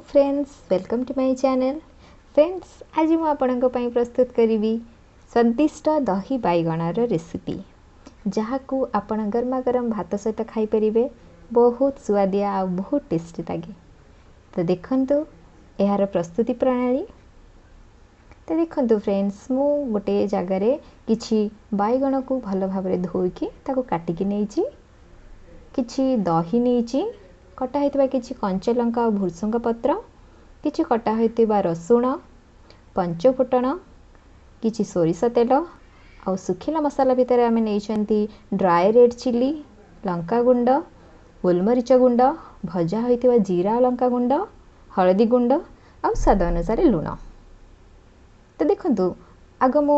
Friends welcome to my channel. Friends आज मु आपणक पई प्रस्तुत करी स्वादिष्ट दही बैगणार रेसिपी जहाँ को आपण गरमा गरम भात सहित खाई परिबे। बहुत सुआदिया आ बहुत टेस्टी लगे। तो देखंतु यार प्रस्तुति प्रणाली। तो देखंतु फ्रेंड्स मु गोटे जगार किछि बैगण को भल भाव धोईकी ताको काटिकी नेइछि। किछि दही नेइछि, कटा होइतिबा किछि कंचा लंका और भुर्संग पत्र, किछि कटा होइतिबा रसुण, पंच फुटण, किछि सोरिष तेल और सुखिला मसाला भितर आमे नेइछंती ड्राई रेड चिली, लंका गुंड, गोलमरीच गुंड, भजा होइतिबा जीरा लंका गुंड, हळदी गुंड और स्वाद अनुसार लुण। तो देखंतु आग मु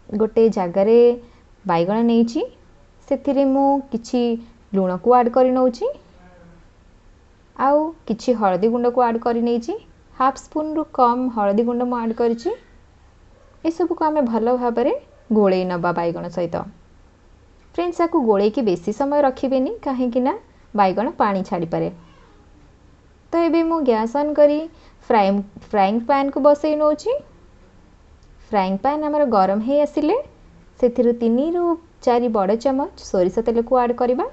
गोटे जगार बैगण नेइछि, सेथिरे मु किछि लुण को ऐड करि नउछि आउ किछि हळदी गुंड को ऐड करि नेइछि। हाफ स्पून रु कम हळदी गुंड मु ऐड करिछि। ए सब को आमे भलो भाबरे गोळेई नबा बैगण सहित। फ्रेंड्स आकु गोळेई की बेसी समय रखिबेनी काहे कि ना बैगण पानी छाडी पारे। तो एबे मु गैस ऑन करी फ्राइंग पैन को बसई नउछि। फ्राइंग पैन हमर गरम हे आसिले सेथिरु 3 रु 4 बड़ चमच सोरिष तेल को ऐड करिबा।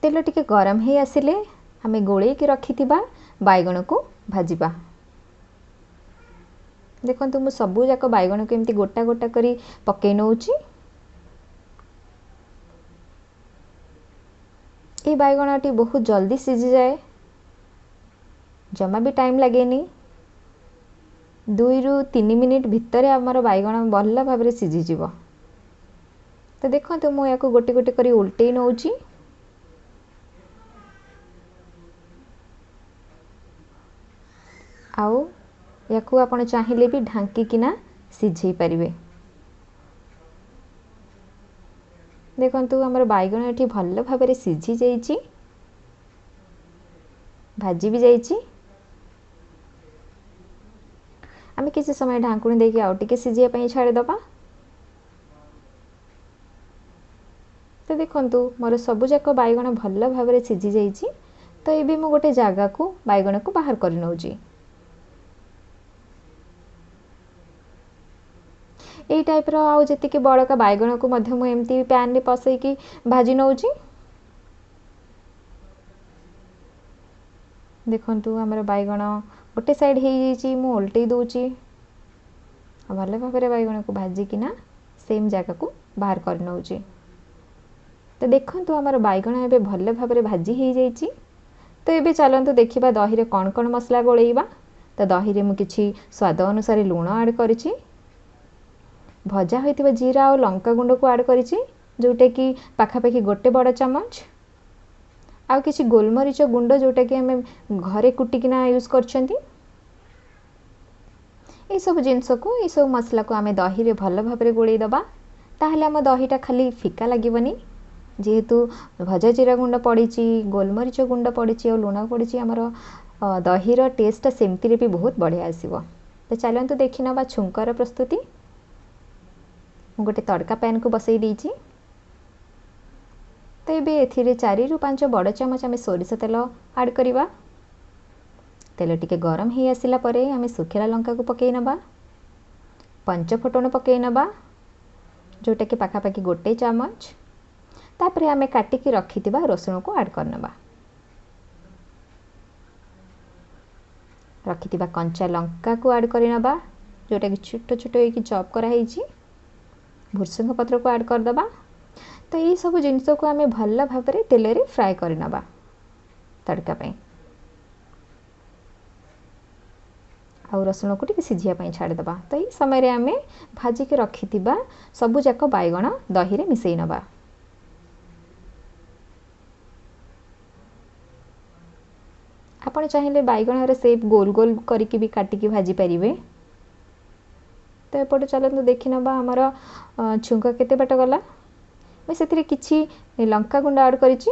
तेल टिके गरम हे आसिले आमे गोळेई की रखिथिबा बैगण को भाजिबा। देखंतु मु सबु जाक बैगण को एमती गोटा गोटा करी पकेई नउछि। ए बैगणटी बहुत जल्दी सिझी जाए, जमा भी टाइम लागेनी। 2 रु 3 मिनिट भितर हमर बैगण भल भाबरे सिझी जिवो। तो देखंतु मु याको गोटे गोटे करी उल्टेई नउछि। आउ याकू आपण चाहिले भी ढांकी किना सिझेई परिबे। देखंतु हमर बैगण एठी भल भाबरे सिझी जाईछि, भाजी भी जाईछि। आमे किछि समय ढांकुणी देकी आउ टिके सिझिया पई छाडी दबा। तो देखंतु मोर सबु जाक बैगण भल भाबरे सिझी जाईछि। तो एबे मु गोटे जागा को बैगण को बाहर करि नउछि। एई टाइप रो आउ जतिके बड़का बैगण को मध्य मु एमती पैन रे पसई की भाजी नउछि। देखंतु हमर बैगण गोटे साइड हे जाईछि, मु उल्टै दोछि। भल भाबरे बैगण को भाजी किना सेम जागा को बाहर कर नउछि। तो देखंतु हमर बैगण एबे भल भाबरे भाजी हे जाईछि। तो एबे चलंतु देखिबा दही रे कोन कोन मसला गोळेइबा। तो दही रे मु किछि स्वाद अनुसार लूण ऐड करिछि। भजा होइतिबा जीरा और लंका गुंड को ऐड करिछि, जोटा कि पाखापाखि गोटे बड़ चमच। आ किछि गोलमरीच गुंड जोटा कि हमें घरे कुटिकिना यूज करछंती। ए सब जिंस को ए सब मसला को हमें दही रे भल भाबरे गोळेइ दबा। ताहले हम दहीटा खाली फिका लागिबनी, जेहेतु भजा जीरा गुंड पड़िछि, गोलमरीच गुंड पड़िछि और लूण पड़िछि। हमर दही रो टेस्ट सेमती रे भी बहुत बढ़िया आसीबो। तो चलंतु देखि नबा छुंकर प्रस्तुति। मु गोटे तड़का पैन को बसई देइछि। तो एबे एथिरे 4 रु 5 बड़ चमच आमे सोरिष तेल ऐड करिबा। तेल टिके गरम हे आसिला परे आमे सुखिला लंका को पकेई नबा। पंच फुटण पकेई नबा, जोटा कि पाखापाखि गोटे चमच। तापरे आमे काटिकी रखिथिबा रसुण को ऐड करनबा। रखिथिबा कंचा लंका को ऐड करिनबा, जोटा कि छोटो छोटो एकी चॉप करा हेछि। भुर्संग पत्र को ऐड कर दबा। तो ये सब जिंस को आमे भल भाबरे तेल रे फ्राई करिनबा तड़का पई। आ रसुण को टिके सिझिया पई छाडी दबा। तो ये समय रे आमे भाजी के रखिथिबा सबु जाक बैगण दही रे मिसई नबा। आपण चाहिले बैगण रे शेप गोल गोल करिकि भी काटिकि भाजी परिबे। तो एपटे चलतु देखि नबा हमर छुंक केते बाट गला। मैं सेथिरे किछि लंका गुंड ऐड करिछि,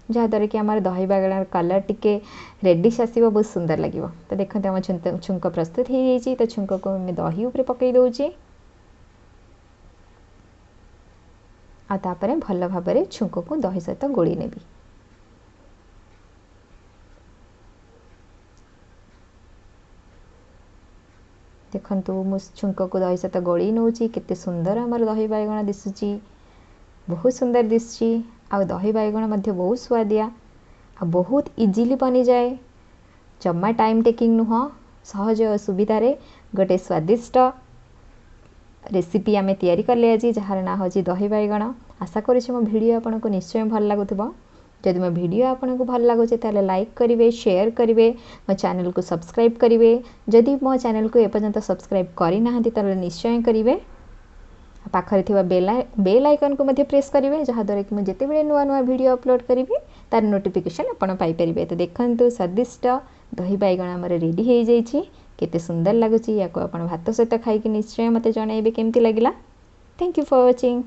जहा द्वारा कि हमर दही बैगण कलर टिके रेडिश आसीबो, बहुत सुंदर लागिबो। तो देखंते हम छुंक प्रस्तुत हे जाईछि। तो छुंक को मैं दही ऊपर पकई दोछि। आ तापरे भल भाबरे छुंक को दही सहित गोळी नेबी। देखंतु मु छुंक को दही सहित गड़ी नौची केते सुंदर हमर दही बाइगण दिसुची बहुत सुंदर दिसची आ दही बाइगण मध्य बहुत स्वादिया आ बहुत इजीली बनी जाए जम्मा टाइम टेकिंग नुह सहज और सुविधा रे गोटे स्वादिष्ट रेसिपी आमे तैयारी करले आज जार ना हूँ दही बाइगण आशा करुँच मो भिडियो आपन को निश्चय भल लगुव जदि मो भिडियो आपन को भल लगुचे ताले लाइक करेंगे शेयर करेंगे मो चैनल को सब्सक्राइब करेंगे जदि मो चैनल को एपर्यंत सब्सक्राइब करना ताले निश्चय करेंगे पाखरे थिबा बेल आइकन को मध्य प्रेस करेंगे जहाँद्वारा कि मुझे जिते नुआ नुआ वीडियो अपलोड करी तार नोटिफिकेशन आपन पाई परिबे। तो देखंतु स्वादिष्ट दही बाइगण हमर रेडी हो जाइए केते सुंदर लगुच या भात सहित खाई निश्चय मते जणाइबे केमती लागिला। Thank you for watching.